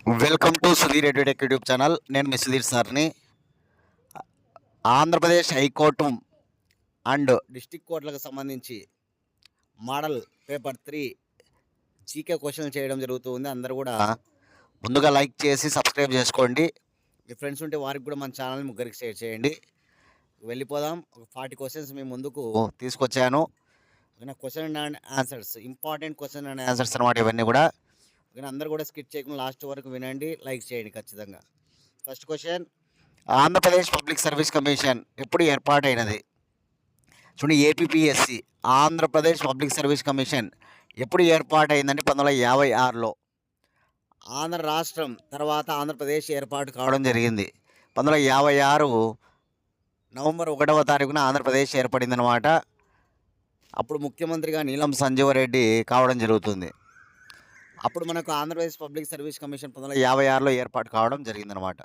Welcome to Sudheer edutech YouTube channel. నేను మీ సుధీర్ సార్ని. Andhra Pradesh high court and district కోర్టులకు సంబంధించి మోడల్ పేపర్ 3 జీకే క్వశ్చన్లు చేయడం జరుగుతుంది. అందరూ కూడా ముందుగా లైక్ చేసి సబ్స్క్రైబ్ చేసుకోండి. మీ ఫ్రెండ్స్ ఉంటే వారికి కూడా మన ఛానల్ని ముగ్గురికి షేర్ చేయండి. వెళ్ళిపోదాం. ఒక 40 క్వశ్చన్స్ మీ ముందుకు తీసుకొచ్చాను. Question and answers, important question and answers అనమాట ఇవన్నీ కూడా. అందరూ కూడా స్కిప్ చేయకుండా లాస్ట్ వరకు వినండి, లైక్ చేయండి ఖచ్చితంగా. First question, Andhra Pradesh public service commission ఎప్పుడు ఏర్పాటైనది? చూడండి, APPSC Andhra Pradesh public service commission ఎప్పుడు ఏర్పాటైందంటే 1956లో. ఆంధ్ర రాష్ట్రం తర్వాత ఆంధ్రప్రదేశ్ ఏర్పాటు కావడం జరిగింది. 1956 నవంబర్ 1వ తారీఖున ఆంధ్రప్రదేశ్ ఏర్పడిందనమాట. అప్పుడు ముఖ్యమంత్రిగా నీలం సంజీవరెడ్డి కావడం జరుగుతుంది. అప్పుడు మనకు ఆంధ్రప్రదేశ్ పబ్లిక్ సర్వీస్ కమిషన్ 1956లో ఏర్పాటు కావడం జరిగిందనమాట.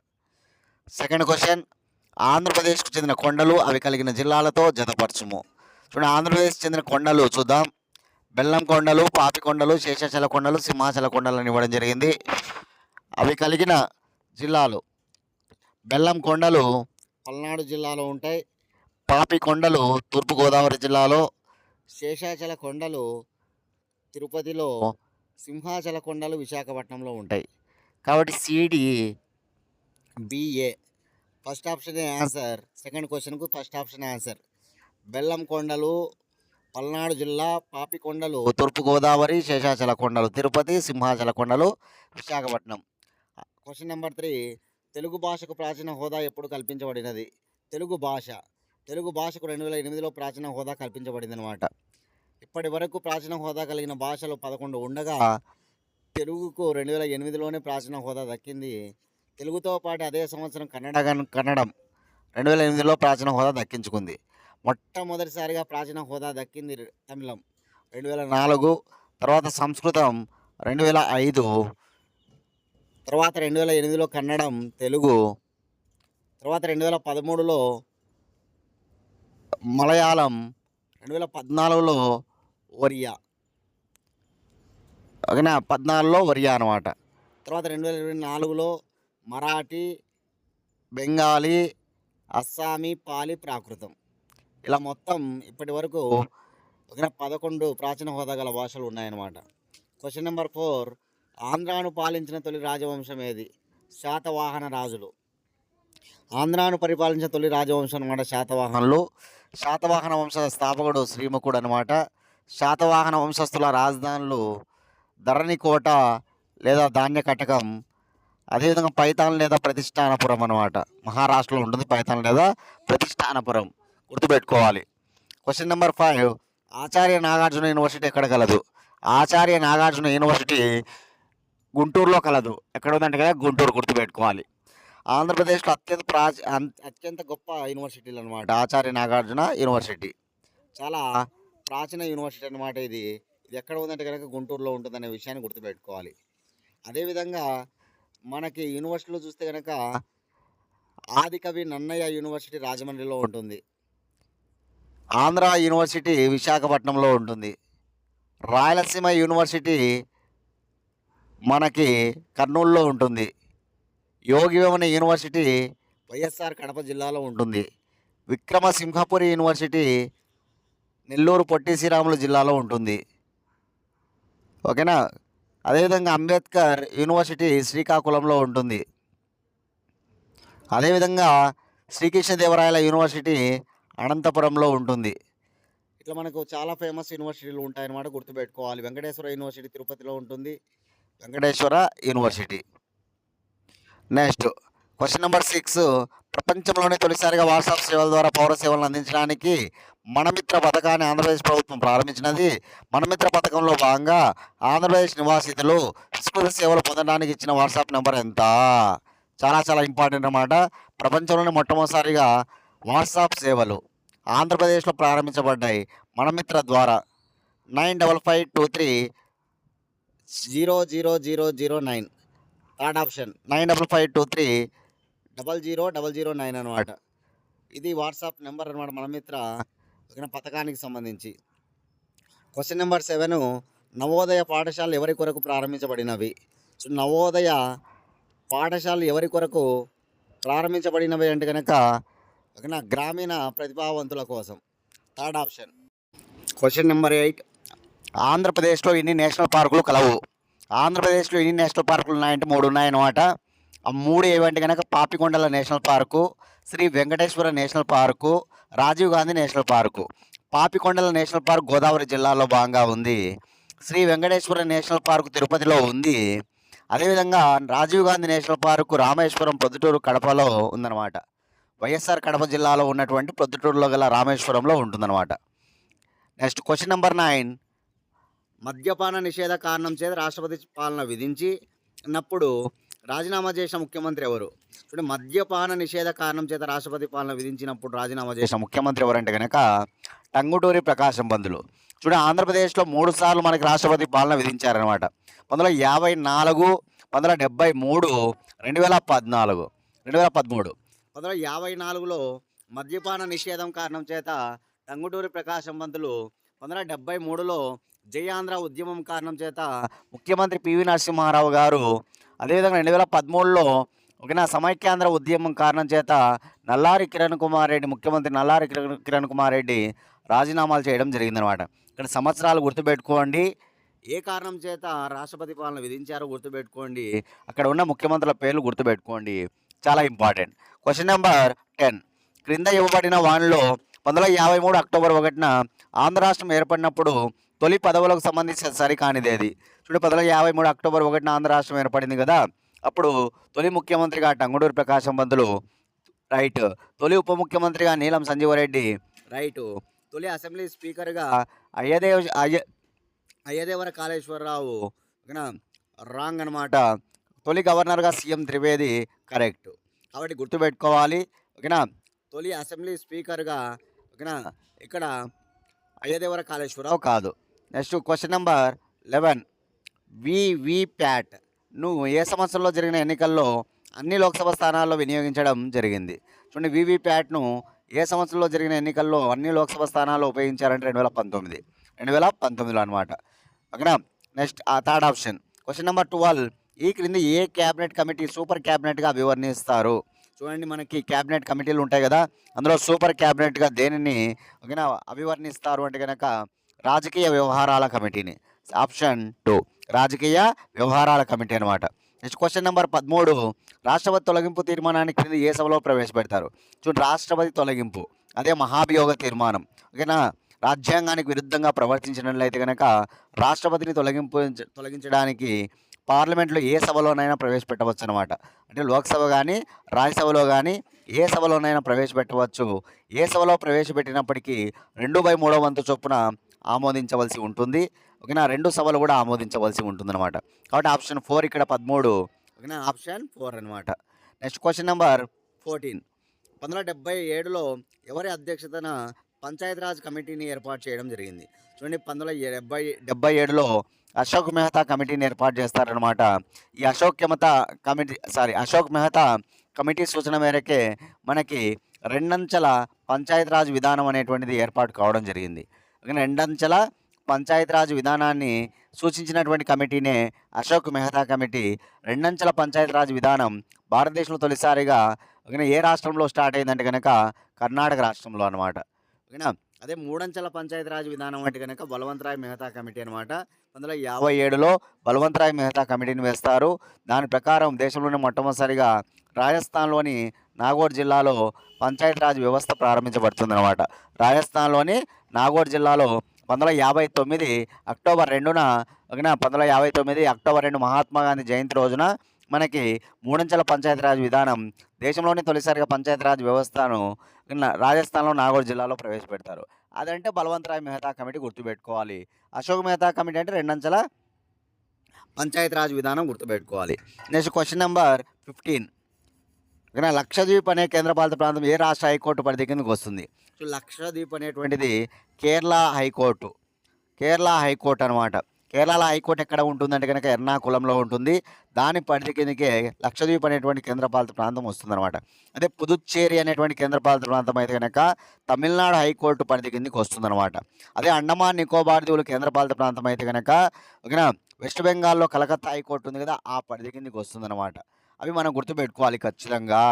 సెకండ్ క్వశ్చన్, ఆంధ్రప్రదేశ్కు చెందిన కొండలు అవి కలిగిన జిల్లాలతో జతపరచుము. చూడండి, ఆంధ్రప్రదేశ్ చెందిన కొండలు చూద్దాం. బెల్లం కొండలు, పాపి కొండలు, శేషాచల కొండలు, సింహాచల కొండలు అని ఇవ్వడం జరిగింది. అవి కలిగిన జిల్లాలు, బెల్లం కొండలు పల్నాడు జిల్లాలో ఉంటాయి, పాపి కొండలు తూర్పుగోదావరి జిల్లాలో, శేషాచల కొండలు తిరుపతిలో, సింహాచల కొండలు విశాఖపట్నంలో ఉంటాయి. కాబట్టి C D B A first option answer. Second క్వశ్చన్కు ఫస్ట్ ఆప్షన్ ఆన్సర్. బెల్లం కొండలు పల్నాడు జిల్లా, పాపి కొండలు తూర్పుగోదావరి, శేషాచల కొండలు తిరుపతి, సింహాచల కొండలు విశాఖపట్నం. క్వశ్చన్ నెంబర్ 3, తెలుగు భాషకు ప్రాచీన హోదా ఎప్పుడు కల్పించబడినది? తెలుగు భాషకు 2008లో ప్రాచీన హోదా కల్పించబడింది అనమాట. ఇప్పటి వరకు ప్రాచీన హోదా కలిగిన భాషలు 11 ఉండగా తెలుగుకు 2008లోనే ప్రాచీన హోదా దక్కింది. తెలుగుతో పాటు అదే సంవత్సరం కన్నడం 2008లో ప్రాచీన హోదా దక్కించుకుంది. మొట్టమొదటిసారిగా ప్రాచీన హోదా దక్కింది తమిళం 2004, తర్వాత సంస్కృతం 2005, తర్వాత 2008లో కన్నడం తెలుగు, తర్వాత 2013లో మలయాళం, 2014లో ఒరియా. ఓకేనా, 14లో ఒరియా అనమాట. తర్వాత 2024లో మరాఠీ, బెంగాలీ, అస్సామీ, పాలి, ప్రాకృతం. ఇలా మొత్తం ఇప్పటి వరకు 11 ప్రాచీన హోదా గల భాషలు ఉన్నాయన్నమాట. క్వశ్చన్ నెంబర్ 4, ఆంధ్రాను పాలించిన తొలి రాజవంశం ఏది? శాతవాహన రాజులు. ఆంధ్రాను పరిపాలించిన తొలి రాజవంశం అనమాట శాతవాహనులు. శాతవాహన వంశ స్థాపకుడు శ్రీముఖుడు అనమాట. శాతవాహన వంశస్థుల రాజధానులు ధరణికోట లేదా ధాన్య కటకం, అదేవిధంగా పైతాన్ లేదా ప్రతిష్టానపురం అనమాట. మహారాష్ట్రలో ఉంటుంది పైతాన్ లేదా ప్రతిష్టానపురం, గుర్తుపెట్టుకోవాలి. Question number 5, Acharya Nagarjuna university ఎక్కడ కలదు? ఆచార్య నాగార్జున యూనివర్సిటీ గుంటూరులో కలదు. ఎక్కడ ఉందంటే కదా గుంటూరు, గుర్తుపెట్టుకోవాలి. ఆంధ్రప్రదేశ్లో అత్యంత గొప్ప యూనివర్సిటీలు అనమాట ఆచార్య నాగార్జున యూనివర్సిటీ. చాలా ప్రాచీన యూనివర్సిటీ అనమాట ఇది. ఎక్కడ ఉందంటే కనుక గుంటూరులో ఉంటుందనే విషయాన్ని గుర్తుపెట్టుకోవాలి. అదేవిధంగా మనకి యూనివర్సిటీలో చూస్తే కనుక ఆదికవి నన్నయ్య యూనివర్సిటీ రాజమండ్రిలో ఉంటుంది. ఆంధ్ర యూనివర్సిటీ విశాఖపట్నంలో ఉంటుంది. రాయలసీమ యూనివర్సిటీ మనకి కర్నూలులో ఉంటుంది. యోగి వేమన యూనివర్సిటీ వైఎస్ఆర్ కడప జిల్లాలో ఉంటుంది. విక్రమసింహపురి యూనివర్సిటీ నెల్లూరు పొట్టి శ్రీరాములు జిల్లాలో ఉంటుంది. ఓకేనా. అదేవిధంగా అంబేద్కర్ యూనివర్సిటీ శ్రీకాకుళంలో ఉంటుంది. అదేవిధంగా శ్రీకృష్ణదేవరాయల యూనివర్సిటీ అనంతపురంలో ఉంటుంది. ఇట్లా మనకు చాలా ఫేమస్ యూనివర్సిటీలు ఉంటాయన్నమాట, గుర్తుపెట్టుకోవాలి. వెంకటేశ్వర యూనివర్సిటీ తిరుపతిలో ఉంటుంది, Venkateswara university. Next question number 6, ప్రపంచంలోనే తొలిసారిగా వాట్సాప్ సేవల ద్వారా పౌర సేవలను అందించడానికి మనమిత్ర పథకాన్ని ఆంధ్రప్రదేశ్ ప్రభుత్వం ప్రారంభించినది. మనమిత్ర పథకంలో భాగంగా ఆంధ్రప్రదేశ్ నివాసితులు విస్తృత సేవలు పొందడానికి ఇచ్చిన వాట్సాప్ నెంబర్ ఎంత? చాలా చాలా ఇంపార్టెంట్ అన్నమాట. ప్రపంచంలోనే మొట్టమొదటిసారిగా వాట్సాప్ సేవలు ఆంధ్రప్రదేశ్లో ప్రారంభించబడ్డాయి మనమిత్ర ద్వారా. 9552300009. థర్డ్ ఆప్షన్ 9552300009 అనమాట. ఇది వాట్సాప్ నెంబర్ అనమాట మనమిత్ర పథకానికి సంబంధించి. క్వశ్చన్ నెంబర్ 7, నవోదయ పాఠశాలలు ఎవరి కొరకు ప్రారంభించబడినవి? సో నవోదయ పాఠశాలలు ఎవరి కొరకు ప్రారంభించబడినవి అంటే కనుక ఓకేనా గ్రామీణ ప్రతిభావంతుల కోసం. Third option. Question number 8. ఆంధ్రప్రదేశ్లో ఎన్ని నేషనల్ పార్కులు కలవు? ఆంధ్రప్రదేశ్లో ఎన్ని నేషనల్ పార్కులు ఉన్నాయంటే 3 ఉన్నాయన్నమాట. ఆ 3 ఏవంటే కనుక Papikondala national park, Sri Venkateswara national park, Rajiv Gandhi national park. Papikondala national park Godavari జిల్లాలో భాగంగా ఉంది. శ్రీ వెంకటేశ్వర నేషనల్ పార్కు తిరుపతిలో ఉంది. అదేవిధంగా రాజీవ్ గాంధీ నేషనల్ పార్కు రామేశ్వరం, ప్రొద్దుటూరు, కడపలో ఉందన్నమాట. వైఎస్ఆర్ కడప జిల్లాలో ఉన్నటువంటి ప్రొద్దుటూరులో గల రామేశ్వరంలో ఉంటుందన్నమాట. Next question number 9. మద్యపాన నిషేధ కారణం చేత రాష్ట్రపతి పాలన విధించినప్పుడు రాజీనామా చేసిన ముఖ్యమంత్రి ఎవరు? చూడండి, మద్యపాన నిషేధ కారణం చేత రాష్ట్రపతి పాలన విధించినప్పుడు రాజీనామా చేసిన ముఖ్యమంత్రి ఎవరంటే కనుక టంగుటూరి ప్రకాశం పంతులు. చూడండి, ఆంధ్రప్రదేశ్లో 3 సార్లు మనకి రాష్ట్రపతి పాలన విధించారనమాట. 1954, 1973, 2014, 2013. 1954లో మద్యపాన నిషేధం కారణం చేత టంగుటూరి ప్రకాశం పంతులు, 1973లో జయాంధ్ర ఉద్యమం కారణం చేత ముఖ్యమంత్రి పివి నరసింహారావు గారు, అదేవిధంగా 2013లో ఓకేనా సమైక్యాంధ్ర ఉద్యమం కారణం చేత నల్లారి కిరణ్ కుమార్ రెడ్డి, ముఖ్యమంత్రి నల్లారి కిరణ్ కుమార్ రెడ్డి రాజీనామాలు చేయడం జరిగిందనమాట. ఇక్కడ సంవత్సరాలు గుర్తుపెట్టుకోండి, ఏ కారణం చేత రాష్ట్రపతి పాలన విధించారో గుర్తుపెట్టుకోండి, అక్కడ ఉన్న ముఖ్యమంత్రుల పేర్లు గుర్తుపెట్టుకోండి, చాలా ఇంపార్టెంట్. Question number 10. క్రింద ఇవ్వబడిన వానిలో 1953 అక్టోబర్ 1న ఆంధ్ర రాష్ట్రం ఏర్పడినప్పుడు తొలి పదవులకు సంబంధించిన సరికానిది అది. చూడండి, 1953 అక్టోబర్ 1న ఆంధ్ర రాష్ట్రం ఏర్పడింది కదా, అప్పుడు తొలి ముఖ్యమంత్రిగా టంగుటూరి ప్రకాశం పంతులు, రైట్. తొలి ఉప ముఖ్యమంత్రిగా నీలం సంజీవరెడ్డి, రైట్. తొలి అసెంబ్లీ స్పీకర్గా అయ్యదేవర కాళేశ్వరరావు, ఓకేనా రాంగ్ అనమాట. తొలి గవర్నర్గా సీఎం త్రివేది, కరెక్ట్. కాబట్టి గుర్తుపెట్టుకోవాలి, ఓకేనా. తొలి అసెంబ్లీ స్పీకర్గా ఓకేనా ఇక్కడ అయ్యదేవర కాళేశ్వరరావు కాదు. Next question number 11. వివిప్యాట్ ను ఏ సంవత్సరంలో జరిగిన ఎన్నికల్లో అన్ని లోక్సభ స్థానాల్లో వినియోగించడం జరిగింది? చూడండి, వివిప్యాట్ను ఏ సంవత్సరంలో జరిగిన ఎన్నికల్లో అన్ని లోక్సభ స్థానాల్లో ఉపయోగించారంటే 2019లో అనమాట. ఓకేనా. Next third option. Question number 12. ఈ క్రింది ఏ క్యాబినెట్ కమిటీ సూపర్ క్యాబినెట్గా అభివర్ణిస్తారు? చూడండి, మనకి క్యాబినెట్ కమిటీలు ఉంటాయి కదా, అందులో సూపర్ క్యాబినెట్గా దేనిని ఓకేనా అభివర్ణిస్తారు అంటే కనుక రాజకీయ వ్యవహారాల కమిటీని. ఆప్షన్ 2 రాజకీయ వ్యవహారాల కమిటీ అనమాట. Next question number 13. రాష్ట్రపతి తొలగింపు తీర్మానాన్ని క్రింద ఏ సభలో ప్రవేశపెడతారు? చూడండి, రాష్ట్రపతి తొలగింపు అదే మహాభియోగ తీర్మానం, ఓకేనా. రాజ్యాంగానికి విరుద్ధంగా ప్రవర్తించినట్లయితే కనుక రాష్ట్రపతిని తొలగించడానికి పార్లమెంట్లో ఏ సభలోనైనా ప్రవేశపెట్టవచ్చు అనమాట. అంటే లోక్సభ కానీ రాజ్యసభలో కానీ ఏ సభలోనైనా ప్రవేశపెట్టవచ్చు. ఏ సభలో ప్రవేశపెట్టినప్పటికీ 2/3 వంతు చొప్పున ఆమోదించవలసి ఉంటుంది, ఓకేనా. 2 సభలు కూడా ఆమోదించవలసి ఉంటుందన్నమాట. కాబట్టి ఆప్షన్ 4 ఇక్కడ 13, ఓకేనా. ఆప్షన్ 4 అనమాట. Next question number 14. 1977లో ఎవరి అధ్యక్షతన పంచాయతీరాజ్ కమిటీని ఏర్పాటు చేయడం జరిగింది? చూడండి, 1977లో అశోక్ మెహతా కమిటీని ఏర్పాటు చేస్తారనమాట. ఈ అశోక్ మెహతా కమిటీ సూచన మేరకే మనకి రెండంచెల పంచాయతీరాజ్ విధానం అనేటువంటిది ఏర్పాటు కావడం జరిగింది. రెండంచెల పంచాయతీరాజ్ విధానాన్ని సూచించినటువంటి కమిటీనే అశోక్ మెహతా కమిటీ. రెండంచెల పంచాయతీరాజ్ విధానం భారతదేశంలో తొలిసారిగా ఏ రాష్ట్రంలో స్టార్ట్ అయిందంటే కనుక కర్ణాటక రాష్ట్రంలో అనమాట, ఓకేనా. అదే మూడంచెల పంచాయతీరాజ్ విధానం అంటే కనుక బలవంతరాయ్ మెహతా కమిటీ అనమాట. 1957లో బలవంతరాయ్ మెహతా కమిటీని వేస్తారు. దాని ప్రకారం దేశంలోనే మొట్టమొదటిసారిగా రాజస్థాన్లోని నాగోర్ జిల్లాలో పంచాయతీరాజ్ వ్యవస్థ ప్రారంభించబడుతుందన్నమాట. రాజస్థాన్లోని నాగోర్ జిల్లాలో 1959 అక్టోబర్ 2న 1959 అక్టోబర్ 2 మహాత్మా గాంధీ జయంతి రోజున మనకి మూడంచెల పంచాయతీరాజ్ విధానం దేశంలోనే తొలిసారిగా పంచాయతీరాజ్ వ్యవస్థను రాజస్థాన్లో నాగోర్ జిల్లాలో ప్రవేశపెడతారు. అదంటే బలవంతరాయ్ మెహతా కమిటీ గుర్తుపెట్టుకోవాలి. అశోక్ మెహతా కమిటీ అంటే రెండంచెల పంచాయతీరాజ్ విధానం గుర్తుపెట్టుకోవాలి. Next question number 15. లక్షద్వీప్ అనే కేంద్రపాలిత ప్రాంతం ఏ రాష్ట్ర హైకోర్టు పరిధి కిందకు వస్తుంది? సో లక్షద్వీప్ అనేటువంటిది కేరళ హైకోర్టు అనమాట. కేరళ హైకోర్టు ఎక్కడ ఉంటుందంటే కనుక ఎర్నాకుళంలో ఉంటుంది. దాని పరిధి కిందకే లక్షద్వీప్ అనేటువంటి కేంద్రపాలిత ప్రాంతం వస్తుందన్నమాట. అదే పుదుచ్చేరి అనేటువంటి కేంద్రపాలిత ప్రాంతం అయితే కనుక తమిళనాడు హైకోర్టు పరిధి కిందకి వస్తుందన్నమాట. అదే అండమాన్ నికోబార్ దీవులు కేంద్రపాలిత ప్రాంతం అయితే కనుక ఓకేనా వెస్ట్ బెంగాల్లో కలకత్తా హైకోర్టు ఉంది కదా, ఆ పరిధి కిందకి వస్తుందన్నమాట. అవి మనం గుర్తుపెట్టుకోవాలి ఖచ్చితంగా.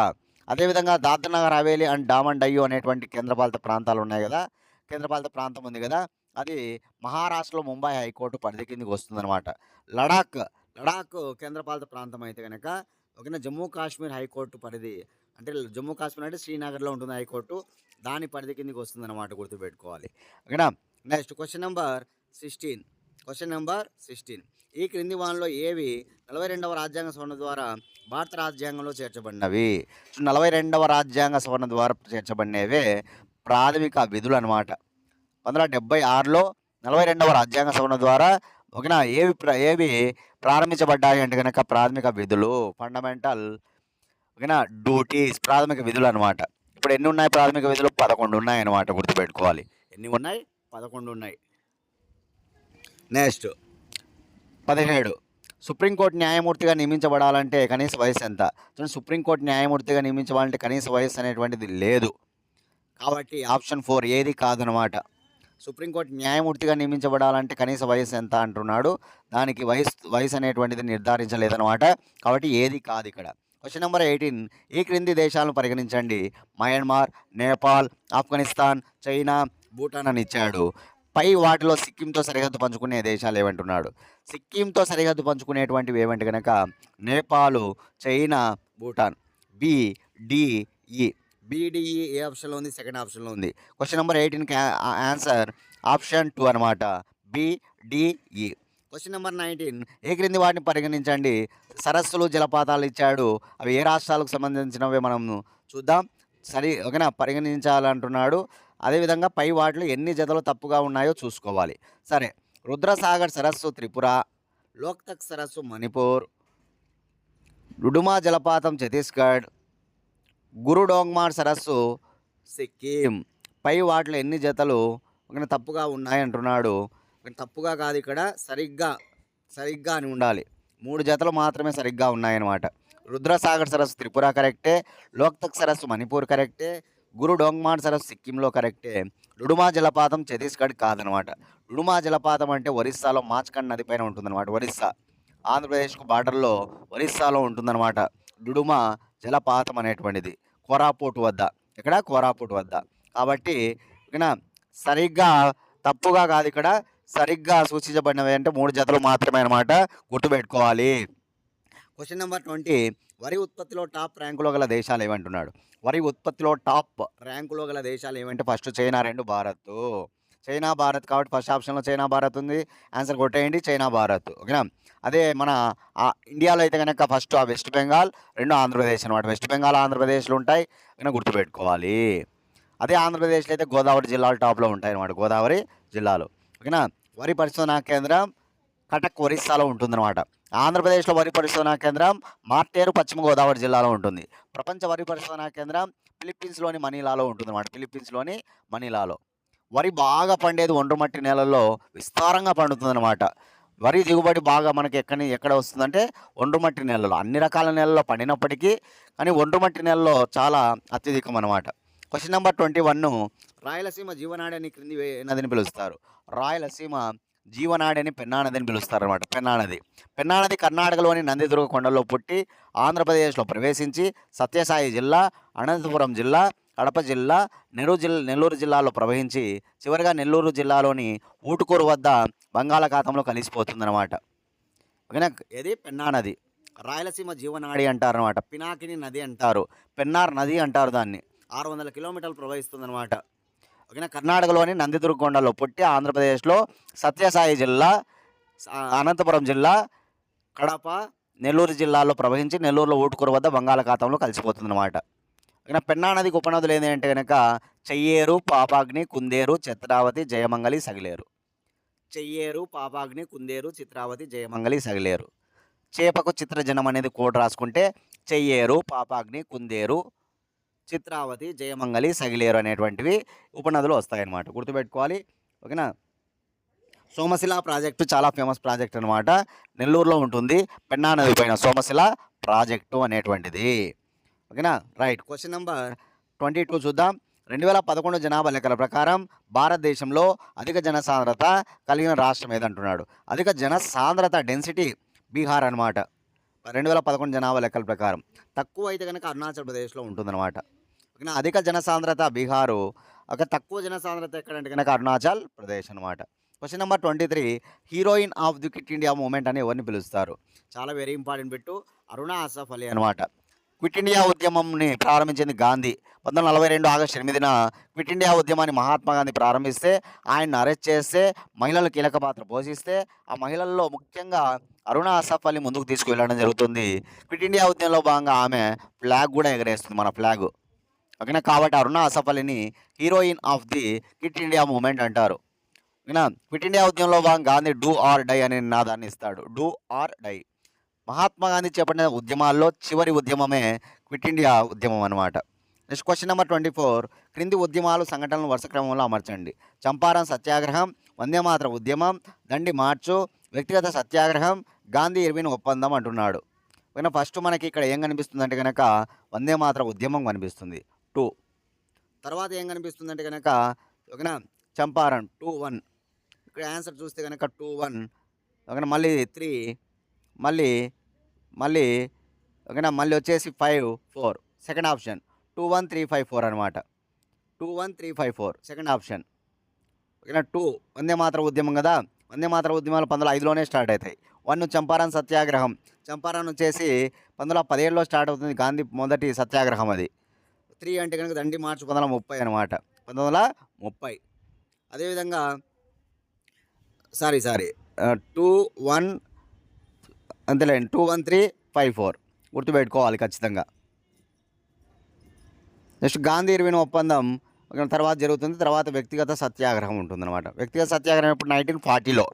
అదేవిధంగా దాద్రా నగర్ హవేలీ అండ్ డామన్ డయ్యూ అనేటువంటి కేంద్రపాలిత ప్రాంతాలు ఉన్నాయి కదా, కేంద్రపాలిత ప్రాంతం ఉంది కదా, అది మహారాష్ట్రలో ముంబై హైకోర్టు పరిధి కిందకి వస్తుందన్నమాట. లడాక్ లడాక్ కేంద్రపాలిత ప్రాంతం అయితే కనుక ఓకేనా, జమ్మూ కాశ్మీర్ హైకోర్టు పరిధి, అంటే జమ్మూ కాశ్మీర్ అంటే శ్రీనగర్లో ఉంటుంది హైకోర్టు, దాని పరిధి కిందకి వస్తుందన్నమాట, గుర్తుపెట్టుకోవాలి. ఓకేనా. Next question number 16. Question number 16. ఈ క్రింది వానలో ఏవి 42వ రాజ్యాంగ సవరణ ద్వారా భారత రాజ్యాంగంలో చేర్చబడినవి? 42వ రాజ్యాంగ సవరణ ద్వారా చేర్చబడినవే ప్రాథమిక విధులు అనమాట. 1976లో 42వ రాజ్యాంగ సవరణ ద్వారా ఓకేనా ఏవి ప్రారంభించబడ్డాయి అంటే కనుక ప్రాథమిక విధులు, ఫండమెంటల్ ఓకేనా డ్యూటీస్, ప్రాథమిక విధులు అనమాట. ఇప్పుడు ఎన్ని ఉన్నాయి ప్రాథమిక విధులు? 11 ఉన్నాయి అనమాట, గుర్తుపెట్టుకోవాలి. ఎన్ని ఉన్నాయి? 11 ఉన్నాయి. నెక్స్ట్ 17. సుప్రీంకోర్టు న్యాయమూర్తిగా నియమించబడాలంటే కనీస వయసు ఎంత? సుప్రీంకోర్టు న్యాయమూర్తిగా నియమించబడాలంటే కనీస వయసు అనేటువంటిది లేదు, కాబట్టి ఆప్షన్ 4 ఏది కాదనమాట. సుప్రీంకోర్టు న్యాయమూర్తిగా నియమించబడాలంటే కనీస వయసు ఎంత అంటున్నాడు, దానికి వయసు అనేటువంటిది నిర్ధారించలేదన్నమాట, కాబట్టి ఏది కాదు ఇక్కడ. Question number 18. ఈ క్రింది దేశాలను పరిగణించండి. మయన్మార్, నేపాల్, ఆఫ్ఘనిస్తాన్, చైనా, భూటాన్ అని ఇచ్చాడు. పై వాటిలో సిక్కింతో సరిహద్దు పంచుకునే దేశాలు ఏమంటున్నాడు? సిక్కింతో సరిహద్దు పంచుకునేటువంటివి ఏమంటే కనుక Nepal, China, Bhutan. BDE. BDE ఏ ఆప్షన్లో ఉంది? సెకండ్ ఆప్షన్లో ఉంది. క్వశ్చన్ నెంబర్ 18కి ఆన్సర్ ఆప్షన్ 2 అనమాట, BDE. Question number 19. ఏ క్రింది వాటిని పరిగణించండి. సరస్సులు, జలపాతాలు ఇచ్చాడు, అవి ఏ రాష్ట్రాలకు సంబంధించినవి మనం చూద్దాం. ఓకేనా, పరిగణించాలంటున్నాడు. అదేవిధంగా పై వాటిలో ఎన్ని జతలు తప్పుగా ఉన్నాయో చూసుకోవాలి. సరే, రుద్రసాగర్ సరస్సు త్రిపుర, లోక్తక్ సరస్సు మణిపూర్, డుడుమా జలపాతం ఛత్తీస్గఢ్, గురుడోంగ్మార్ సరస్సు సిక్కిం. పై వాటిలో ఎన్ని జతలు తప్పుగా ఉన్నాయి అంటున్నాడు. తప్పుగా కాదు, ఇక్కడ సరిగ్గా అని ఉండాలి. 3 జతలు మాత్రమే సరిగ్గా ఉన్నాయన్నమాట. రుద్రసాగర్ సరస్సు త్రిపుర కరెక్టే, లోక్తక్ సరస్సు మణిపూర్ కరెక్టే, గురు డోంగ్మార్ సరస్సు సిక్కింలో కరెక్టే, డుడుమా జలపాతం ఛత్తీస్గఢ్ కాదనమాట. డుడుమా జలపాతం అంటే ఒరిస్సాలో మాచ్కండ్ నది పైన ఉంటుందన్నమాట. ఒరిస్సా ఆంధ్రప్రదేశ్కు బార్డర్లో ఒరిస్సాలో ఉంటుందన్నమాట డుడుమా జలపాతం అనేటువంటిది, కోరాపుట్ వద్ద. ఇక్కడ కోరాపుట్ వద్ద. కాబట్టి ఓకేనా, సరిగ్గా తప్పుగా కాదు, ఇక్కడ సరిగ్గా సూచించబడినవి అంటే 3 జతలు మాత్రమే అనమాట, గుర్తుపెట్టుకోవాలి. Question number 20. వరి ఉత్పత్తిలో టాప్ ర్యాంకులో గల దేశాలు ఏమంటున్నాడు? వరి ఉత్పత్తిలో టాప్ ర్యాంకులో గల దేశాలు ఏమంటే first China, 2 Bharat. China, Bharat కాబట్టి ఫస్ట్ ఆప్షన్లో చైనా, భారత్ ఉంది. ఆన్సర్ కొట్టేయండి, చైనా, భారత్. ఓకేనా. అదే మన ఇండియాలో అయితే కనుక ఫస్ట్ వెస్ట్ బెంగాల్, 2 ఆంధ్రప్రదేశ్ అనమాట. వెస్ట్ బెంగాల్, ఆంధ్రప్రదేశ్లు ఉంటాయి కనుక గుర్తుపెట్టుకోవాలి. అదే ఆంధ్రప్రదేశ్లో అయితే గోదావరి జిల్లాలు టాప్లో ఉంటాయి అనమాట, గోదావరి జిల్లాలు. ఓకేనా. వరి పరిశోధనా కేంద్రం కటక్ ఒరిస్సాలో ఉంటుందన్నమాట. ఆంధ్రప్రదేశ్లో వరి పరిశోధనా కేంద్రం మార్టేరు పశ్చిమ గోదావరి జిల్లాలో ఉంటుంది. ప్రపంచ వరి పరిశోధనా కేంద్రం ఫిలిప్పీన్స్లోని మనీలాలో ఉంటుందన్నమాట. ఫిలిప్పీన్స్లోని మనీలాలో. వరి బాగా పండేది ఒండ్రుమట్టి నేలల్లో విస్తారంగా పండుతుందన్నమాట. వరి దిగుబడి బాగా మనకి ఎక్కడ వస్తుందంటే ఒండ్రుమట్టి నేలలో. అన్ని రకాల నేలల్లో పండినప్పటికీ కానీ ఒండ్రుమట్టి నేలలో చాలా అత్యధికం అనమాట. Question number 21. రాయలసీమ జీవనాడి అని క్రింది నదిని పిలుస్తారు. రాయలసీమ జీవనాడి అని పెన్నా నదిని పిలుస్తారు అనమాట. పెన్నా నది కర్ణాటకలోని నందిదుర్గ కొండల్లో పుట్టి ఆంధ్రప్రదేశ్లో ప్రవేశించి సత్యసాయి జిల్లా, అనంతపురం జిల్లా, కడప జిల్లా, నెల్లూరు జిల్లాలో ప్రవహించి చివరిగా నెల్లూరు జిల్లాలోని ఊటుకూరు వద్ద బంగాళాఖాతంలో కలిసిపోతుందన్నమాట. ఓకేనా. ఇది పెన్నా నది. రాయలసీమ జీవనాడి అంటారనమాట. పినాకిని నది అంటారు, పెన్నార్ నది అంటారు దాన్ని. 600 కిలోమీటర్లు ప్రవహిస్తుందన్నమాట. ఓకేనా. కర్ణాటకలోని నందిదుర్గ కొండలో పుట్టి ఆంధ్రప్రదేశ్లో సత్యసాయి జిల్లా, అనంతపురం జిల్లా, కడప, నెల్లూరు జిల్లాలో ప్రవహించి నెల్లూరులో ఊటుకూరు వద్ద బంగాళాఖాతంలో కలిసిపోతుందన్నమాట. ఓకేనా. పెన్నా నదికి ఉపనదులు ఏంటంటే కనుక చెయ్యేరు, పాపాగ్ని, కుందేరు, చిత్రావతి, జయమంగళి, సగిలేరు. చెయ్యేరు, పాపాగ్ని, కుందేరు, చిత్రావతి, జయమంగళి, సగిలేరు. చేపకు చిత్రజనం అనేది కోడ్ రాసుకుంటే చెయ్యేరు, పాపాగ్ని, కుందేరు, చిత్రావతి, జయమంగళి, సగిలేరు అనేటువంటివి ఉపనదులు వస్తాయన్నమాట, గుర్తుపెట్టుకోవాలి. ఓకేనా. సోమశిల ప్రాజెక్టు చాలా ఫేమస్ ప్రాజెక్ట్ అనమాట, నెల్లూరులో ఉంటుంది. పెన్నా నది పైన సోమశిల ప్రాజెక్టు అనేటువంటిది. ఓకేనా. రైట్. క్వశ్చన్ నెంబర్ 22 చూద్దాం. 2011 జనాభా లెక్కల ప్రకారం భారతదేశంలో అధిక జనసాంద్రత కలిగిన రాష్ట్రం ఏదంటున్నాడు? అధిక జనసాంద్రత డెన్సిటీ బీహార్ అనమాట. 2011 జనాభా లెక్కల ప్రకారం. తక్కువ అయితే గనక అరుణాచల్ ప్రదేశ్‌లో ఉంటుందన్నమాట. ఓకేనా. అధిక జనసాంద్రత బీహారు. తక్కువ జనసాంద్రత ఎక్కడంటే గనక అరుణాచల్ ప్రదేశ్ అనమాట. Question number 23 heroine of the quit India movement అని ఎవరిని పిలుస్తారు? చాలా వెరీ ఇంపార్టెంట్ బిట్టు. అరుణ అసఫ్ అలీ అనమాట. క్విట్ ఇండియా ఉద్యమంని ప్రారంభించింది గాంధీ. 1942 ఆగస్టు 8న క్విట్ ఇండియా ఉద్యమాన్ని మహాత్మా గాంధీ ప్రారంభిస్తే, ఆయన్ని అరెస్ట్ చేస్తే, మహిళలు కీలక పాత్ర పోషిస్తే, ఆ మహిళల్లో ముఖ్యంగా అరుణ అసఫ్ అలీ ముందుకు తీసుకువెళ్ళడం జరుగుతుంది. క్విట్ ఇండియా ఉద్యమంలో భాగంగా ఆమె ఫ్లాగ్ కూడా ఎగరేస్తుంది, మన ఫ్లాగ్. ఓకేనా. కాబట్టి అరుణ అసఫ్ అలీని heroine of the quit India movement అంటారు. ఓకేనా. క్విట్ ఇండియా ఉద్యమంలో భాగంగా గాంధీ డూ ఆర్ డై అనే నినాదాన్ని ఇస్తాడు. Do or die. Mahatma Gandhi చేపట్టిన ఉద్యమాల్లో చివరి ఉద్యమమే క్విట్ ఇండియా ఉద్యమం అనమాట. నెక్స్ట్ క్వశ్చన్ నెంబర్ 24 క్రింది ఉద్యమాలు సంఘటనలు వరుస క్రమంలో అమర్చండి. చంపారన్ సత్యాగ్రహం, వందే మాతర ఉద్యమం, దండి మార్చు, వ్యక్తిగత సత్యాగ్రహం, గాంధీ ఇర్విన్ ఒప్పందం అంటున్నాడు. ఓకేనా. ఫస్ట్ మనకి ఇక్కడ ఏం కనిపిస్తుందంటే కనుక వందే మాతర ఉద్యమం కనిపిస్తుంది 2. తర్వాత ఏం కనిపిస్తుందంటే కనుక ఓకేనా చంపారన్ 2-1. ఇక్కడ ఆన్సర్ చూస్తే కనుక 2-1. ఓకేనా. మళ్ళీ 3, మళ్ళీ ఓకేనా. మళ్ళీ వచ్చేసి 5-4 సెకండ్ ఆప్షన్. 2-1-3-5-4 అనమాట. 2-1-3-5-4 సెకండ్ ఆప్షన్. ఓకేనా. 2 వందే మాతర ఉద్యమం కదా. వందే మాతర ఉద్యమాలు 1905లోనే స్టార్ట్ అవుతాయి. 1 చంపారన్ సత్యాగ్రహం. చంపారన్ వచ్చేసి 1917లో స్టార్ట్ అవుతుంది, గాంధీ మొదటి సత్యాగ్రహం అది. 3 అంటే కనుక దండి మార్చ్ 1930 అనమాట. 1930. అదేవిధంగా సారీ 2-1 అంతేలేండి. 2-1-3-5-4 గుర్తుపెట్టుకోవాలి ఖచ్చితంగా. నెక్స్ట్ గాంధీ ఇర్విన్ ఒప్పందం తర్వాత జరుగుతుంది. తర్వాత వ్యక్తిగత సత్యాగ్రహం ఉంటుందన్నమాట. వ్యక్తిగత సత్యాగ్రహం ఇప్పుడు 1940లో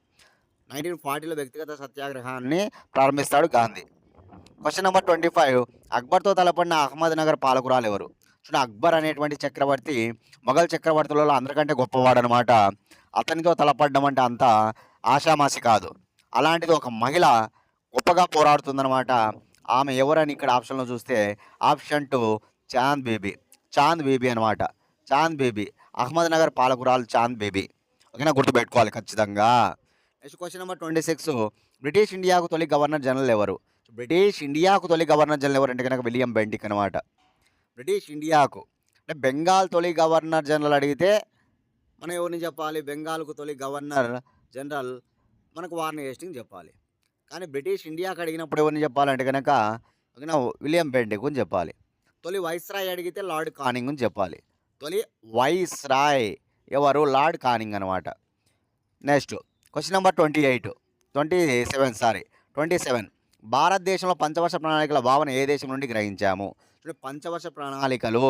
వ్యక్తిగత సత్యాగ్రహాన్ని ప్రారంభిస్తాడు గాంధీ. క్వశ్చన్ నెంబర్ 25 అక్బర్తో తలపడిన అహ్మద్ నగర్ పాలకురాలు ఎవరు? చూడండి, అక్బర్ అనేటువంటి చక్రవర్తి మొఘల్ చక్రవర్తులలో అందరికంటే గొప్పవాడు అనమాట. అతనితో తలపడడం అంటే అంత ఆషామాషి కాదు. అలాంటిది ఒక మహిళ గొప్పగా పోరాడుతుందన్నమాట. ఆమె ఎవరని ఇక్కడ ఆప్షన్లో చూస్తే ఆప్షన్ 2 చాంద్ బీబీ అనమాట. చాంద్ బీబీ అహ్మద్ నగర్ పాలకురాలు చాంద్ బీబీ. ఓకేనా, గుర్తుపెట్టుకోవాలి ఖచ్చితంగా. నెక్స్ట్ క్వశ్చన్ నెంబర్ 26 బ్రిటిష్ ఇండియాకు తొలి గవర్నర్ జనరల్ ఎవరు? బ్రిటిష్ ఇండియాకు తొలి గవర్నర్ జనరల్ ఎవరు అంటే కనుక విలియం బెంటిక్ అనమాట. బ్రిటిష్ ఇండియాకు అంటే బెంగాల్ తొలి గవర్నర్ జనరల్ అడిగితే మనం ఎవరిని చెప్పాలి? బెంగాల్కు తొలి గవర్నర్ జనరల్ మనకు వార్న్ హేస్టింగ్స్ చెప్పాలి. కానీ బ్రిటిష్ ఇండియాకు అడిగినప్పుడు ఎవరిని చెప్పాలంటే కనుక విలియం బెంటిక్ అని చెప్పాలి. తొలి వైస్రాయ్ అడిగితే లార్డ్ కానింగ్ అని చెప్పాలి. తొలి వైస్రాయ్ ఎవరు? లార్డ్ కానింగ్ అనమాట. నెక్స్ట్ క్వశ్చన్ నెంబర్ 27 భారతదేశంలో పంచవర్ష ప్రణాళికల భావన ఏ దేశం నుండి గ్రహించాము? చూడండి, పంచవర్ష ప్రణాళికలు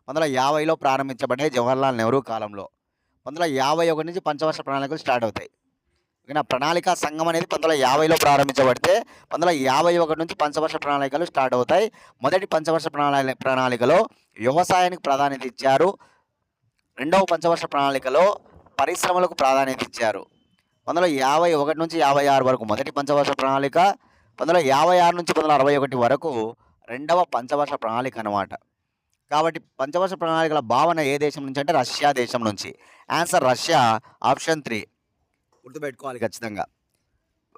1950లో ప్రారంభించబడ్డాయి జవహర్లాల్ నెహ్రూ కాలంలో. 1951 నుంచి పంచవర్ష ప్రణాళికలు స్టార్ట్ అవుతాయి. ఓకేనా. ప్రణాళికా సంఘం అనేది 1950లో ప్రారంభించబడితే 1951 నుంచి పంచవర్ష ప్రణాళికలు స్టార్ట్ అవుతాయి. మొదటి పంచవర్ష ప్రణాళికలో వ్యవసాయానికి ప్రాధాన్యత ఇచ్చారు. రెండవ పంచవర్ష ప్రణాళికలో పరిశ్రమలకు ప్రాధాన్యత ఇచ్చారు. 1951 నుంచి 56 వరకు మొదటి పంచవర్ష ప్రణాళిక, 1956 నుంచి 1961 వరకు రెండవ పంచవర్ష ప్రణాళిక అనమాట. కాబట్టి పంచవర్ష ప్రణాళికల భావన ఏ దేశం నుంచి అంటే రష్యా దేశం నుంచి. ఆన్సర్ రష్యా, ఆప్షన్ 3 గుర్తుపెట్టుకోవాలి ఖచ్చితంగా.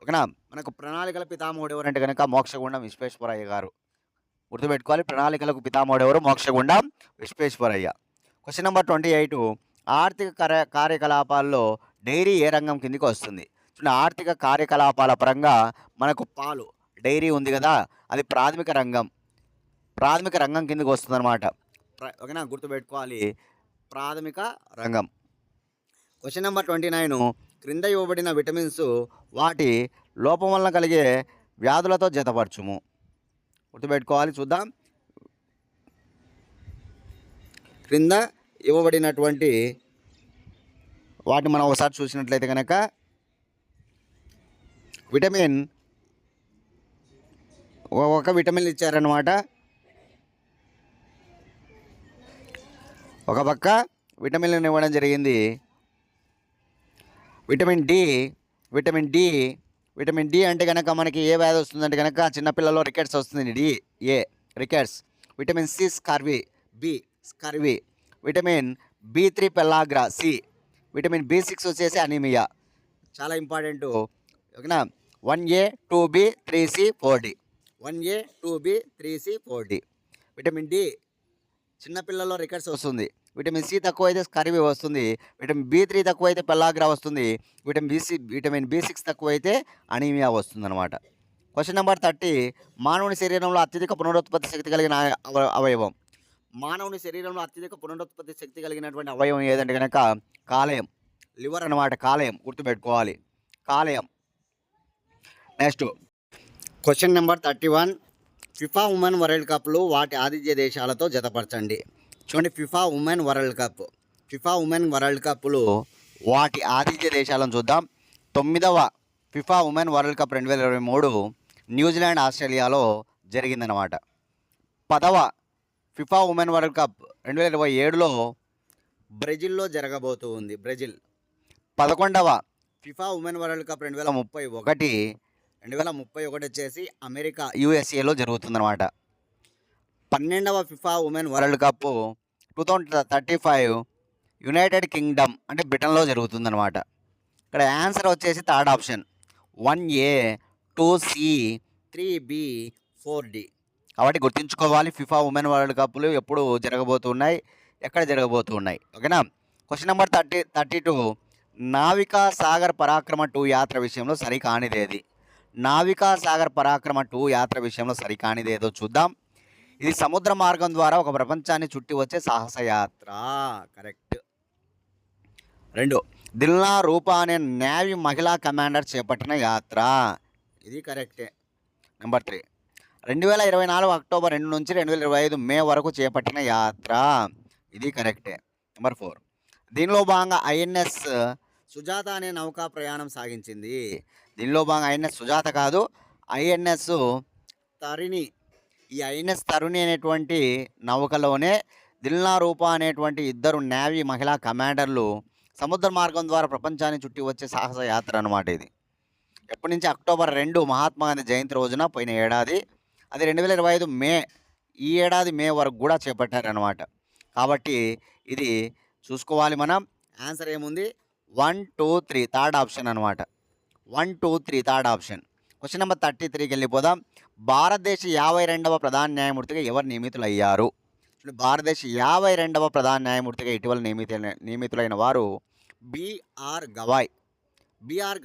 ఓకేనా. మనకు ప్రణాళికల పితామహుడు ఎవరంటే కనుక మోక్షగుండం విశ్వేశ్వరయ్య గారు. గుర్తుపెట్టుకోవాలి, ప్రణాళికలకు పితామహుడు ఎవరు? మోక్షగుండం విశ్వేశ్వరయ్య. క్వశ్చన్ నెంబర్ 28 ఆర్థిక కార్యకలాపాల్లో డైరీ ఏ రంగం కిందికి వస్తుంది? చూడండి, ఆర్థిక కార్యకలాపాల పరంగా మనకు పాలు డైరీ ఉంది కదా, అది ప్రాథమిక రంగం కిందికి వస్తుంది అనమాట. ఓకేనా, గుర్తుపెట్టుకోవాలి, ప్రాథమిక రంగం. క్వశ్చన్ నెంబర్ 29 క్రింద ఇవ్వబడిన విటమిన్స్ వాటి లోపం వలన కలిగే వ్యాధులతో జతపరచుము. గుర్తుపెట్టుకోవాలి, చూద్దాం. క్రింద ఇవ్వబడినటువంటి వాటిని మనం ఒకసారి చూసినట్లయితే కనుక ఒక విటమిన్ ఇచ్చారనమాట. ఒక పక్క విటమిన్లను ఇవ్వడం జరిగింది. విటమిన్ డి అంటే కనుక మనకి ఏ వ్యాధి వస్తుందంటే కనుక చిన్నపిల్లల్లో రికెట్స్ వస్తుంది. Rickets. Vitamin C scurvy, B scurvy. Vitamin B3 pellagra, C. Vitamin B6 వచ్చేసి అనీమియా. చాలా ఇంపార్టెంట్. ఓకేనా. 1A 2B 3C 4D. 1A 2B 3C 4D. Vitamin D చిన్నపిల్లల్లో రికెట్స్ వస్తుంది. విటమిన్ సి తక్కువ అయితే స్కర్వీ వస్తుంది. విటమిన్ బి3 తక్కువ అయితే పెల్లాగ్రా వస్తుంది. విటమిన్ బి6 తక్కువ అయితే అనీమియా వస్తుందన్నమాట. Question number 30. మానవుని శరీరంలో అత్యధిక పునరుత్పత్తి శక్తి కలిగిన అవయవం. మానవుని శరీరంలో అత్యధిక పునరుత్పత్తి శక్తి కలిగినటువంటి అవయవం ఏదంటే కనుక కాలేయం, లివర్ అన్నమాట. కాలేయం గుర్తుపెట్టుకోవాలి, కాలేయం. Next question number 31. FIFA women world కప్లు వాటి ఆతిథ్య దేశాలతో జతపరచండి. చూడండి, ఫిఫా ఉమెన్ వరల్డ్ కప్లు వాటి ఆతిథ్య దేశాలను చూద్దాం. 9వ FIFA women world cup 2023 New Zealand ఆస్ట్రేలియాలో జరిగిందనమాట. 10వ ఫిఫా ఉమెన్ వరల్డ్ కప్ 2027లో బ్రెజిల్లో జరగబోతూ ఉంది. 11వ ఫిఫా ఉమెన్ వరల్డ్ కప్ 2031 వచ్చేసి అమెరికా యుఎస్ఏలో జరుగుతుందన్నమాట. 12వ FIFA women world cup 2035 United Kingdom అంటే బ్రిటన్లో జరుగుతుందన్నమాట. ఇక్కడ ఆన్సర్ వచ్చేసి third option 1A 2C 3B 4D. కాబట్టి గుర్తుంచుకోవాలి, ఫిఫా ఉమెన్ వరల్డ్ కప్లు ఎప్పుడు జరగబోతున్నాయి, ఎక్కడ జరగబోతున్నాయి. ఓకేనా. Question number 32. నావికా సాగర్ పరాక్రమ 2 యాత్ర విషయంలో సరికానిదేది. నావికా సాగర్ పరాక్రమ 2 యాత్ర విషయంలో సరికానిదేదో చూద్దాం. ఇది సముద్ర మార్గం ద్వారా ఒక ప్రపంచాన్ని చుట్టి వచ్చే సాహసయాత్ర. కరెక్ట్. 2. దిల్నా రూపా అనే నేవీ మహిళా కమాండర్ చేపట్టిన యాత్ర. ఇది కరెక్టే. నెంబర్ 3. 2024 అక్టోబర్ 2 నుంచి 2025 మే వరకు చేపట్టిన యాత్ర. ఇది కరెక్టే. నెంబర్ 4. దీనిలో భాగంగా ఐఎన్ఎస్ సుజాత అనే నౌకా ప్రయాణం సాగించింది. దీనిలో భాగంగా ఐఎన్ఎస్ సుజాత కాదు, ఐఎన్ఎస్ తరిణి. ఈ ఐఎన్ఎస్ తరుణి అనేటువంటి నౌకలోనే దిల్నా రూపా అనేటువంటి 2 నేవీ మహిళా కమాండర్లు సముద్ర మార్గం ద్వారా ప్రపంచాన్ని చుట్టి వచ్చే సాహస యాత్ర అనమాట. ఇది ఎప్పటి నుంచి? అక్టోబర్ 2 మహాత్మా గాంధీ జయంతి రోజున పోయిన ఏడాది. అది 2025 మే, ఈ ఏడాది మే వరకు కూడా చేపట్టారనమాట. కాబట్టి ఇది చూసుకోవాలి మనం. ఆన్సర్ ఏముంది? 1, 2, 3 థర్డ్ ఆప్షన్ అనమాట. 1, 2, 3 థర్డ్ ఆప్షన్. క్వశ్చన్ నెంబర్ 33కి వెళ్ళిపోదాం. భారతదేశ 52వ ప్రధాన న్యాయమూర్తిగా ఎవరు నియమితులయ్యారు? భారతదేశ 52వ ప్రధాన న్యాయమూర్తిగా ఇటీవల నియమితులైన వారు బిఆర్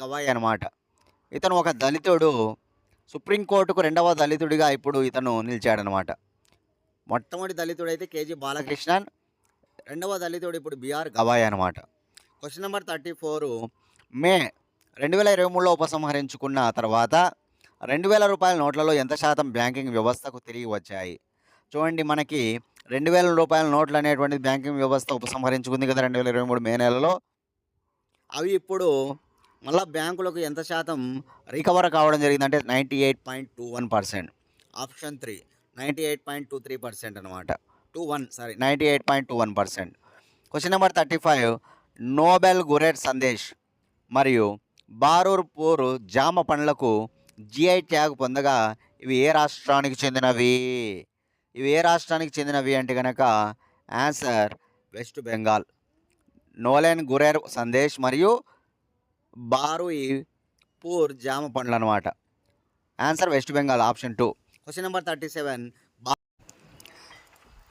గవాయ్ అనమాట. ఇతను ఒక దళితుడు. సుప్రీంకోర్టుకు 2వ దళితుడిగా ఇప్పుడు ఇతను నిలిచాడనమాట. మొట్టమొదటి దళితుడు అయితే కేజీ బాలకృష్ణన్, 2వ దళితుడు ఇప్పుడు బిఆర్ గవాయ్ అనమాట. Question number 34. మే 2023లో ఉపసంహరించుకున్న తర్వాత 2000 రూపాయల నోట్లలో ఎంత శాతం బ్యాంకింగ్ వ్యవస్థకు తిరిగి వచ్చాయి? చూడండి, మనకి 2000 రూపాయల నోట్లు అనేటువంటిది బ్యాంకింగ్ వ్యవస్థ ఉపసంహరించుకుంది కదా 2023 మే నెలలో. అవి ఇప్పుడు మళ్ళీ బ్యాంకులకు ఎంత శాతం రికవర్ కావడం జరిగిందంటే 98.21%. ఆప్షన్ 3 98.23% అనమాట. 98.21%. Question number 35. నోబెల్ గురెట్ సందేశ్ మరియు బారూర్పూర్ జామ పండ్లకు జిఐ ట్యాగ్ పొందగా ఇవి ఏ రాష్ట్రానికి చెందినవి అంటే కనుక ఆన్సర్ వెస్ట్ బెంగాల్. నోలెన్ గురెర్ సందేశ్ మరియు బారూపూర్ జామ పండ్లు అనమాట. Answer West Bengal, option 2. Question number 37.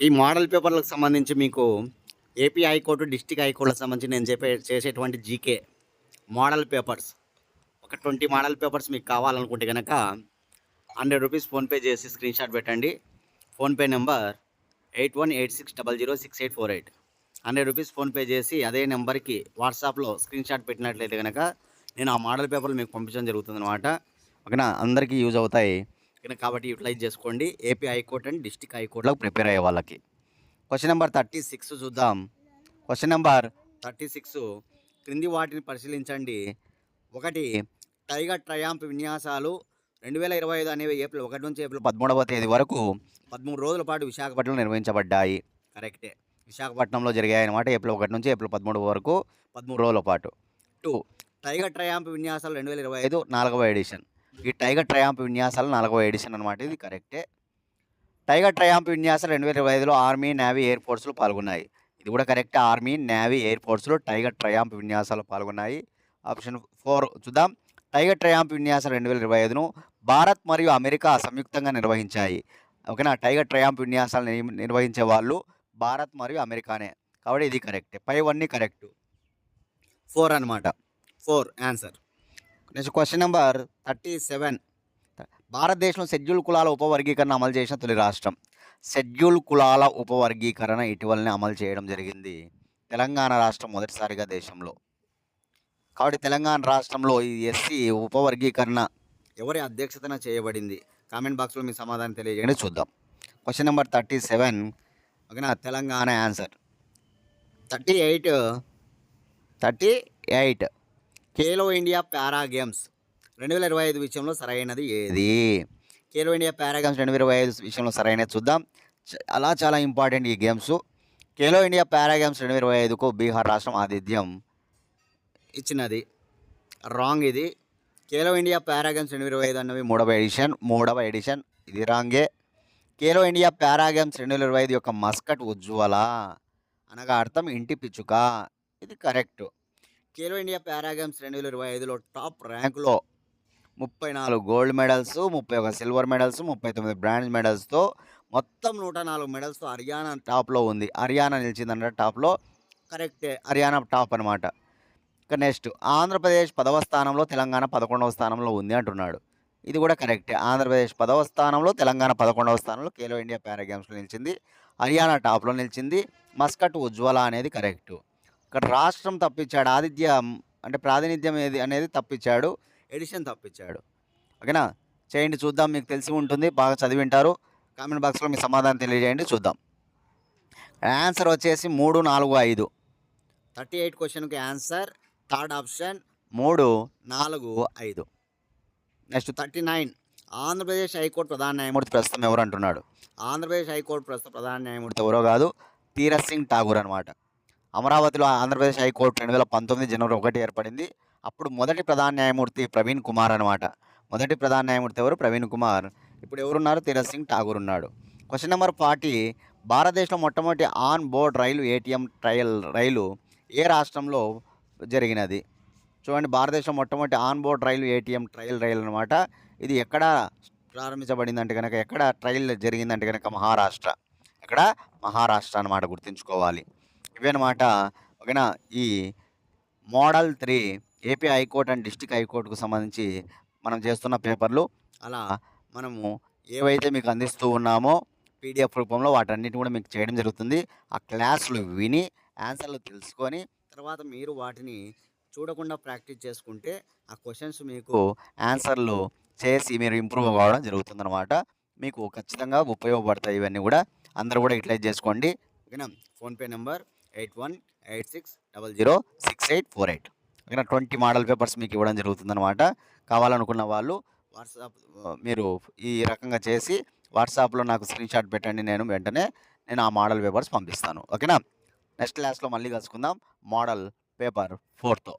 ఈ మోడల్ పేపర్లకు సంబంధించి మీకు ఏపీ హైకోర్టు, డిస్టిక్ హైకోర్టులకు సంబంధించి నేను చేసేటువంటి జీకే మోడల్ పేపర్స్, ఒక 20 మోడల్ పేపర్స్ మీకు కావాలనుకుంటే కనుక 100 రూపీస్ ఫోన్పే చేసి స్క్రీన్ షాట్ పెట్టండి. PhonePe number 8186006848. 100 రూపీస్ ఫోన్పే చేసి అదే నెంబర్కి వాట్సాప్లో స్క్రీన్ షాట్ పెట్టినట్లయితే కనుక నేను ఆ మోడల్ పేపర్లు మీకు పంపించడం జరుగుతుంది అనమాట. ఓకేనా, అందరికీ యూజ్ అవుతాయి కాబట్టి యూటిలైజ్ చేసుకోండి. ఏపీ హైకోర్టు అండ్ డిస్టిక్ హైకోర్టులకు ప్రిపేర్ అయ్యే వాళ్ళకి. క్వశ్చన్ నెంబర్ 36 చూద్దాం. Question number 36. క్రింది వాటిని పరిశీలించండి. 1. టైగర్ ట్రయాంప్ విన్యాసాలు 2025 అనేవి ఏప్రిల్ 1 నుంచి ఏప్రిల్ 13వ తేదీ వరకు 13 రోజుల పాటు విశాఖపట్నంలో నిర్వహించబడ్డాయి. కరెక్టే, విశాఖపట్నంలో జరిగాయి అనమాట. ఏప్రిల్ 1 నుంచి ఏప్రిల్ 13 వరకు 13 రోజుల పాటు. 2. టైగర్ ట్రయాంప్ విన్యాసాలు 2025 4వ ఎడిషన్. ఈ టైగర్ ట్రయాంప్ విన్యాసాలు 4వ ఎడిషన్ అనమాట. ఇది కరెక్టే. టైగర్ ట్రయాంప్ విన్యాసాలు 2025లో ఆర్మీ, నేవీ, ఎయిర్ ఫోర్స్లు పాల్గొన్నాయి. ఇది కూడా కరెక్ట్. ఆర్మీ, నేవీ, ఎయిర్ ఫోర్స్లో టైగర్ ట్రయాంప్ విన్యాసాలు పాల్గొన్నాయి. ఆప్షన్ 4 చూద్దాం. టైగర్ ట్రయాంప్ విన్యాసాలు 2025ను భారత్ మరియు అమెరికా సంయుక్తంగా నిర్వహించాయి. ఓకేనా? టైగర్ ట్రయంఫ్ విన్యాసాలను నిర్వహించే వాళ్ళు భారత్ మరియు అమెరికానే. కాబట్టి ఇది కరెక్టే. పైవన్నీ కరెక్టు. 4 అనమాట. 4 ఆన్సర్. Next question number 37. భారతదేశంలో షెడ్యూల్ కులాల ఉపవర్గీకరణ అమలు చేసిన తొలి రాష్ట్రం. షెడ్యూల్ కులాల ఉపవర్గీకరణ ఇటీవలనే అమలు చేయడం జరిగింది. తెలంగాణ రాష్ట్రం మొదటిసారిగా దేశంలో. కాబట్టి తెలంగాణ రాష్ట్రంలో ఈ ఎస్సీ ఉపవర్గీకరణ ఎవరి అధ్యక్షతన చేయబడింది? కామెంట్ బాక్స్లో మీ సమాధానం తెలియజేయండి, చూద్దాం. Question number 37. ఓకేనా? Telangana answer. 38. Khelo India para games 2025 విషయంలో సరైనది ఏది? ఖేలో ఇండియా పారా గేమ్స్ 2025 విషయంలో సరైనది చూద్దాం. చాలా ఇంపార్టెంట్ ఈ games. Khelo India para games 2025కు బీహార్ రాష్ట్రం ఆతిథ్యం ఇచ్చినది. రాంగ్ ఇది. ఖేలో ఇండియా పారా గేమ్స్ 2025 అన్నవి మూడవ ఎడిషన్. ఇది రాంగే. ఖేలో ఇండియా పారా గేమ్స్ 2025 యొక్క మస్కట్ ఉజ్వల అనగా అర్థం ఇంటి పిచ్చుక. ఇది correct. Khelo India para games 2025లో టాప్ ర్యాంకులో 34 gold medals, 31 silver medals, 39 bronze మెడల్స్తో మొత్తం 104 మెడల్స్తో హర్యానా టాప్లో ఉంది. హర్యానా నిలిచిందన్న టాప్లో. కరెక్టే, హర్యానా టాప్ అనమాట. ఇక నెక్స్ట్ ఆంధ్రప్రదేశ్ 10వ స్థానంలో, తెలంగాణ 11వ స్థానంలో ఉంది అంటున్నాడు. ఇది కూడా కరెక్టే. ఆంధ్రప్రదేశ్ 10వ స్థానంలో, తెలంగాణ 11వ స్థానంలో ఖేలో ఇండియా పారా గేమ్స్లో నిలిచింది. హర్యానా టాప్లో నిలిచింది. మస్కట్ ఉజ్వల అనేది కరెక్టు. ఇక్కడ రాష్ట్రం తప్పించాడు, ఆతిథ్యం అంటే ప్రాతినిధ్యం ఏది అనేది తప్పించాడు, ఎడిషన్ తప్పించాడు. ఓకేనా? చేయండి చూద్దాం, మీకు తెలిసి ఉంటుంది, బాగా చదివింటారు. కామెంట్ బాక్స్లో మీ సమాధానం తెలియజేయండి, చూద్దాం. ఆన్సర్ వచ్చేసి 3, 4, 5. 38 క్వశ్చన్కి answer third option 3, 4, 5. Next 39. Andhra Pradesh high court ప్రధాన న్యాయమూర్తి ప్రస్తుతం ఎవరు అంటున్నాడు. ఆంధ్రప్రదేశ్ హైకోర్టు ప్రస్తుత ప్రధాన న్యాయమూర్తి ఎవరో కాదు, తీరత్ సింగ్ ఠాగూర్ అనమాట. అమరావతిలో ఆంధ్రప్రదేశ్ హైకోర్టు 2019 జనవరి 1 ఏర్పడింది. అప్పుడు మొదటి ప్రధాన న్యాయమూర్తి ప్రవీణ్ కుమార్ అనమాట. మొదటి ప్రధాన న్యాయమూర్తి ఎవరు? ప్రవీణ్ కుమార్. ఇప్పుడు ఎవరున్నారు? తీరత్ సింగ్ ఠాగూర్ ఉన్నాడు. Question number 40. భారతదేశంలో మొట్టమొదటి ఆన్ బోర్డ్ రైలు ఏటీఎం ట్రయల్ రైలు ఏ రాష్ట్రంలో జరిగినది? చూడండి, భారతదేశంలో మొట్టమొదటి ఆన్ బోర్డ్ రైలు ఏటీఎం ట్రయల్ రైలు అనమాట. ఇది ఎక్కడ ప్రారంభించబడిందంటే కనుక, ఎక్కడ ట్రయల్ జరిగిందంటే కనుక మహారాష్ట్ర. ఎక్కడ? మహారాష్ట్ర అనమాట, గుర్తుంచుకోవాలి. ఇవన్నమాట. ఓకేనా? ఈ model 3 AP high court and district హైకోర్టుకు సంబంధించి మనం చేస్తున్న పేపర్లు. అలా మనము ఏవైతే మీకు అందిస్తూ ఉన్నామో పీడిఎఫ్ రూపంలో వాటన్నిటి కూడా మీకు చేయడం జరుగుతుంది. ఆ క్లాసులు విని ఆన్సర్లు తెలుసుకొని తర్వాత మీరు వాటిని చూడకుండా ప్రాక్టీస్ చేసుకుంటే ఆ క్వశ్చన్స్ మీకు ఆన్సర్లు చేసి మీరు ఇంప్రూవ్ అవ్వడం జరుగుతుందన్నమాట. మీకు ఖచ్చితంగా ఉపయోగపడతాయి ఇవన్నీ కూడా. అందరూ కూడా యూటిలైజ్ చేసుకోండి. ఓకేనా? PhonePe number 8186006848. ఓకేనా? 20 మోడల్ పేపర్స్ మీకు ఇవ్వడం జరుగుతుందన్నమాట. కావాలనుకున్న వాళ్ళు వాట్సాప్ మీరు ఈ రకంగా చేసి వాట్సాప్లో నాకు స్క్రీన్షాట్ పెట్టండి, వెంటనే నేను ఆ మోడల్ పేపర్స్ పంపిస్తాను. ఓకేనా? నెక్స్ట్ క్లాస్లో మళ్ళీ కలుసుకుందాం మోడల్ పేపర్ 4తో.